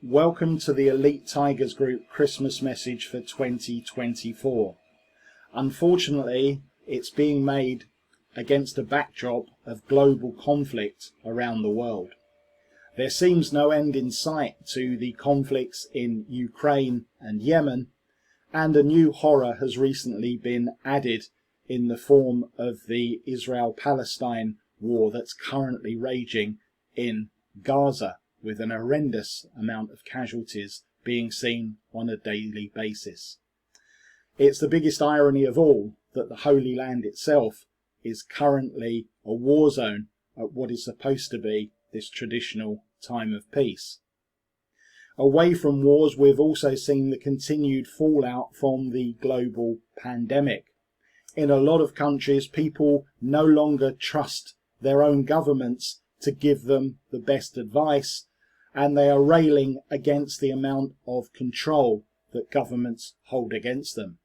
Welcome to the Elite Tigers Group Christmas message for 2024. Unfortunately, it's being made against a backdrop of global conflict around the world. There seems no end in sight to the conflicts in Ukraine and Yemen, and a new horror has recently been added in the form of the Israel-Palestine war that's currently raging in Gaza, with an horrendous amount of casualties being seen on a daily basis. It's the biggest irony of all that the Holy Land itself is currently a war zone at what is supposed to be this traditional time of peace. Away from wars, we've also seen the continued fallout from the global pandemic. In a lot of countries, people no longer trust their own governments to give them the best advice, and they are railing against the amount of control that governments hold against them.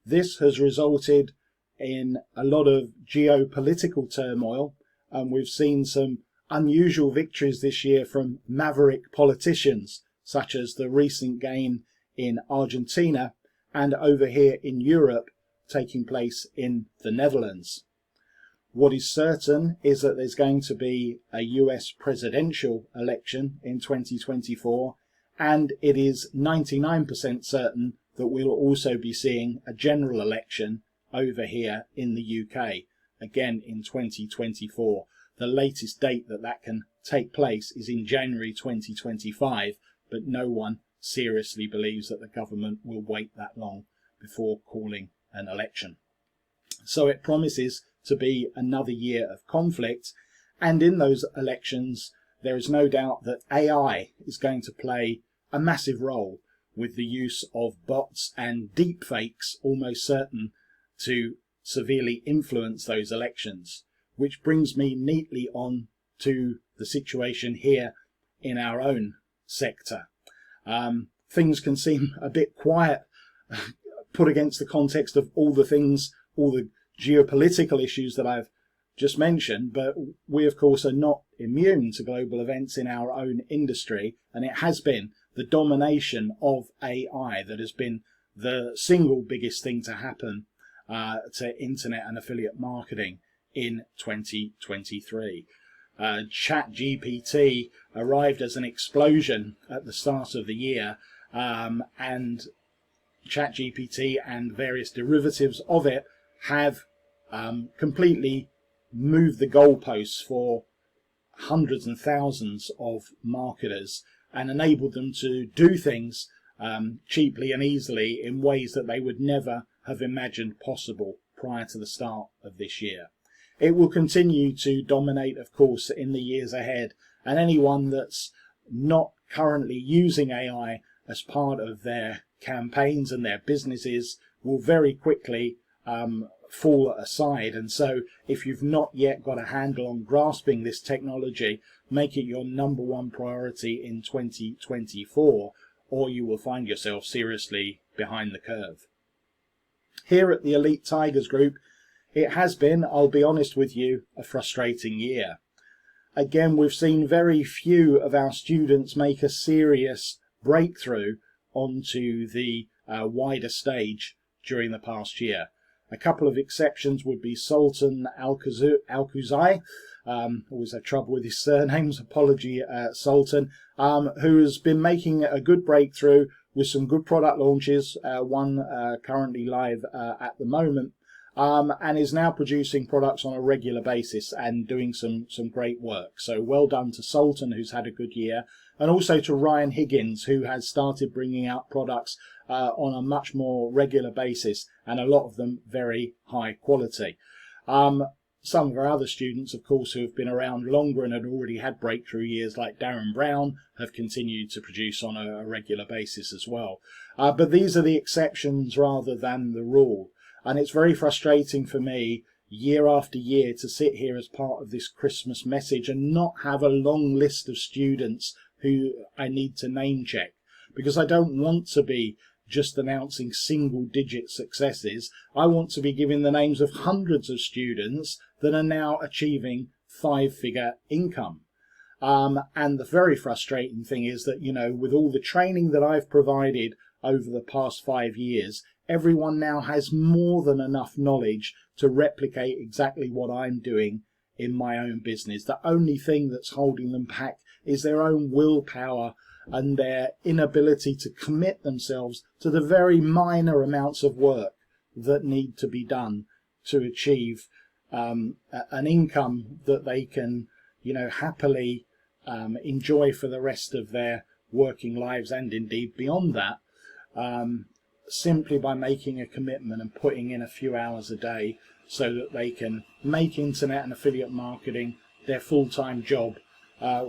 This has resulted in a lot of geopolitical turmoil, and we've seen some unusual victories this year from maverick politicians, such as the recent gain in Argentina and over here in Europe taking place in the Netherlands. What is certain is that there's going to be a US presidential election in 2024, and it is 99% certain that we'll also be seeing a general election over here in the UK, again in 2024. The latest date that can take place is in January 2025, but no one seriously believes that the government will wait that long before calling an election. So it promises to be another year of conflict, and in those elections there is no doubt that AI is going to play a massive role, with the use of bots and deepfakes almost certain to severely influence those elections, which brings me neatly on to the situation here in our own sector. Things can seem a bit quiet put against the context of all the geopolitical issues that I've just mentioned, but we of course are not immune to global events in our own industry, and it has been the domination of AI that has been the single biggest thing to happen to internet and affiliate marketing in 2023. ChatGPT arrived as an explosion at the start of the year, and ChatGPT and various derivatives of it have completely moved the goalposts for hundreds and thousands of marketers and enabled them to do things cheaply and easily in ways that they would never have imagined possible prior to the start of this year. It will continue to dominate, of course, in the years ahead, and anyone that's not currently using AI as part of their campaigns and their businesses will very quickly fall aside. And so if you've not yet got a handle on grasping this technology, make it your number one priority in 2024, or you will find yourself seriously behind the curve. Here at the Elite Tigers Group, it has been, I'll be honest with you, a frustrating year. Again, we've seen very few of our students make a serious breakthrough onto the wider stage during the past year. A couple of exceptions would be Sultan Al-Khuzai, always have trouble with his surnames, apology Sultan, who has been making a good breakthrough with some good product launches, one currently live at the moment, and is now producing products on a regular basis and doing some great work. So well done to Sultan, who's had a good year, and also to Ryan Higgins, who has started bringing out products on a much more regular basis, and a lot of them very high quality. Some of our other students, of course, who have been around longer and had already had breakthrough years, like Darren Brown, have continued to produce on a regular basis as well. But these are the exceptions rather than the rule. And it's very frustrating for me year after year to sit here as part of this Christmas message and not have a long list of students who I need to name check, because I don't want to be just announcing single digit successes. I want to be giving the names of hundreds of students that are now achieving 5-figure income. And the very frustrating thing is that, you know, with all the training that I've provided over the past 5 years, everyone now has more than enough knowledge to replicate exactly what I'm doing in my own business. The only thing that's holding them back is their own willpower and their inability to commit themselves to the very minor amounts of work that need to be done to achieve an income that they can, you know, happily enjoy for the rest of their working lives, and indeed beyond that, simply by making a commitment and putting in a few hours a day so that they can make internet and affiliate marketing their full-time job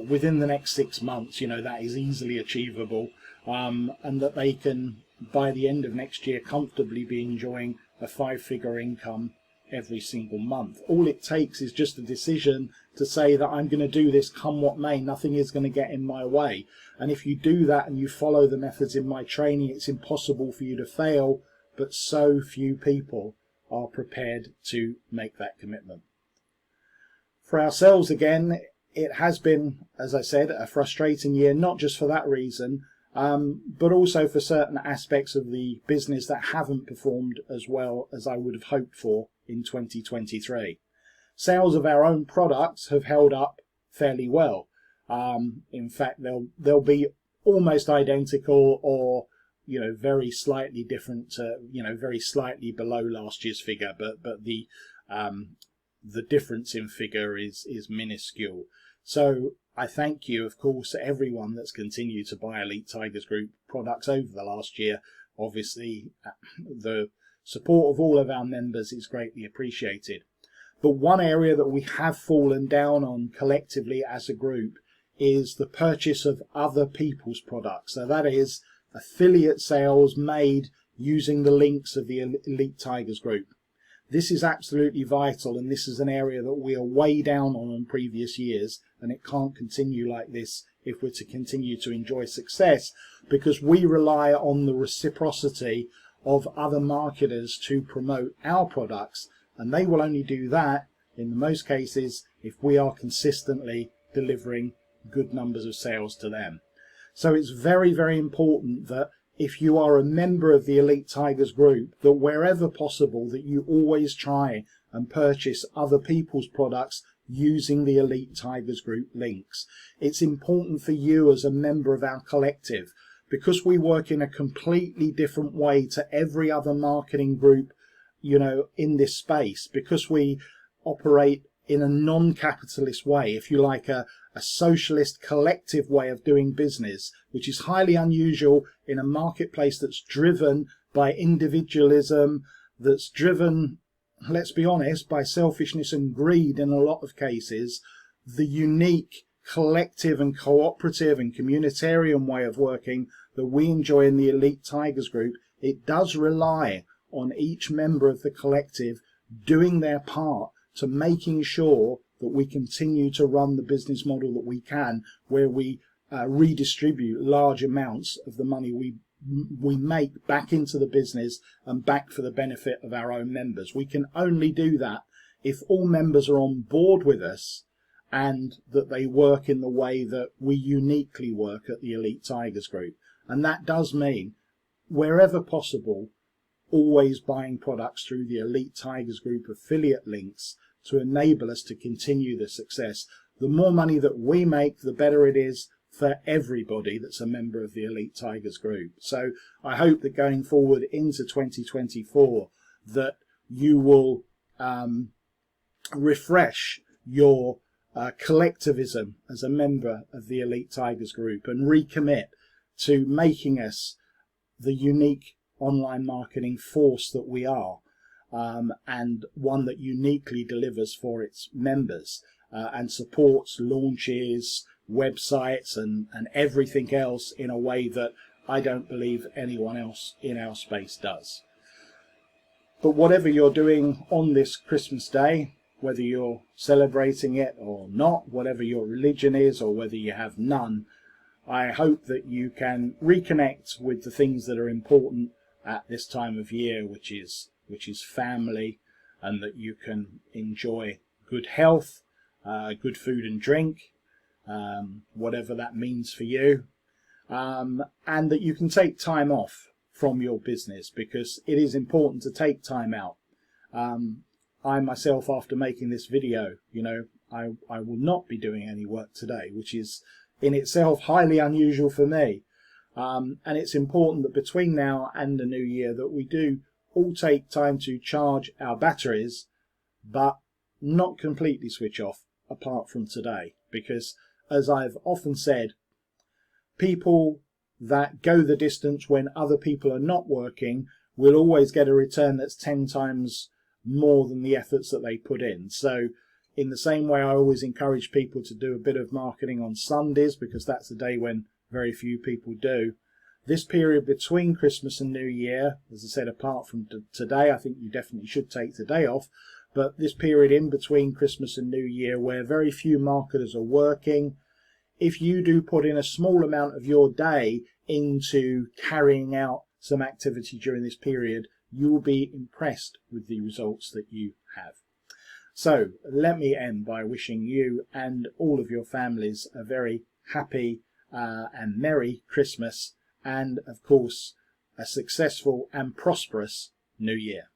within the next 6 months. You know, that is easily achievable, and that they can, by the end of next year, comfortably be enjoying a 5-figure income every single month. All it takes is just a decision to say that I'm going to do this come what may. Nothing is going to get in my way. And if you do that and you follow the methods in my training, it's impossible for you to fail, but so few people are prepared to make that commitment. For ourselves, again, it has been, as I said, a frustrating year, not just for that reason, but also for certain aspects of the business that haven't performed as well as I would have hoped for in 2023. Sales of our own products have held up fairly well. In fact, they'll be almost identical, or, you know, very slightly different, you know, very slightly below last year's figure, but the difference in figure is minuscule. So I thank you, of course, everyone that's continued to buy Elite Tigers Group products over the last year. Obviously, the support of all of our members is greatly appreciated. But one area that we have fallen down on collectively as a group is the purchase of other people's products. So that is affiliate sales made using the links of the Elite Tigers Group. This is absolutely vital, and this is an area that we are way down on in previous years, and it can't continue like this if we're to continue to enjoy success, because we rely on the reciprocity of other marketers to promote our products, and they will only do that in most cases if we are consistently delivering good numbers of sales to them. So it's very, very important that if you are a member of the Elite Tigers Group, that wherever possible, that you always try and purchase other people's products using the Elite Tigers Group links. It's important for you as a member of our collective, because we work in a completely different way to every other marketing group, you know, in this space, because we operate in a non-capitalist way, if you like, a socialist collective way of doing business, which is highly unusual in a marketplace that's driven by individualism, that's driven, let's be honest, by selfishness and greed in a lot of cases. The unique collective and cooperative and communitarian way of working that we enjoy in the Elite Tigers Group, it does rely on each member of the collective doing their part to making sure that we continue to run the business model that we can, where we redistribute large amounts of the money we make back into the business and back for the benefit of our own members. We can only do that if all members are on board with us, and that they work in the way that we uniquely work at the Elite Tigers Group. And that does mean, wherever possible, always buying products through the Elite Tigers Group affiliate links to enable us to continue the success. The more money that we make, the better it is for everybody that's a member of the Elite Tigers Group. So I hope that going forward into 2024, that you will refresh your collectivism as a member of the Elite Tigers Group and recommit to making us the unique online marketing force that we are, and one that uniquely delivers for its members and supports launches, websites and everything else in a way that I don't believe anyone else in our space does. But whatever you're doing on this Christmas Day, whether you're celebrating it or not, whatever your religion is or whether you have none, I hope that you can reconnect with the things that are important at this time of year, which is family, and that you can enjoy good health, good food and drink, whatever that means for you, and that you can take time off from your business, because it is important to take time out. I myself, after making this video, I will not be doing any work today, which is in itself highly unusual for me. And it's important that between now and the new year that we do all take time to charge our batteries, but not completely switch off apart from today. Because, as I've often said, people that go the distance when other people are not working will always get a return that's 10 times more than the efforts that they put in. So in the same way, I always encourage people to do a bit of marketing on Sundays, because that's the day when very few people do. This period between Christmas and New Year, as I said, apart from today, I think you definitely should take today off, but this period in between Christmas and New Year, where very few marketers are working, if you do put in a small amount of your day into carrying out some activity during this period, you will be impressed with the results that you have. So let me end by wishing you and all of your families a very happy and merry Christmas, and of course a successful and prosperous New Year.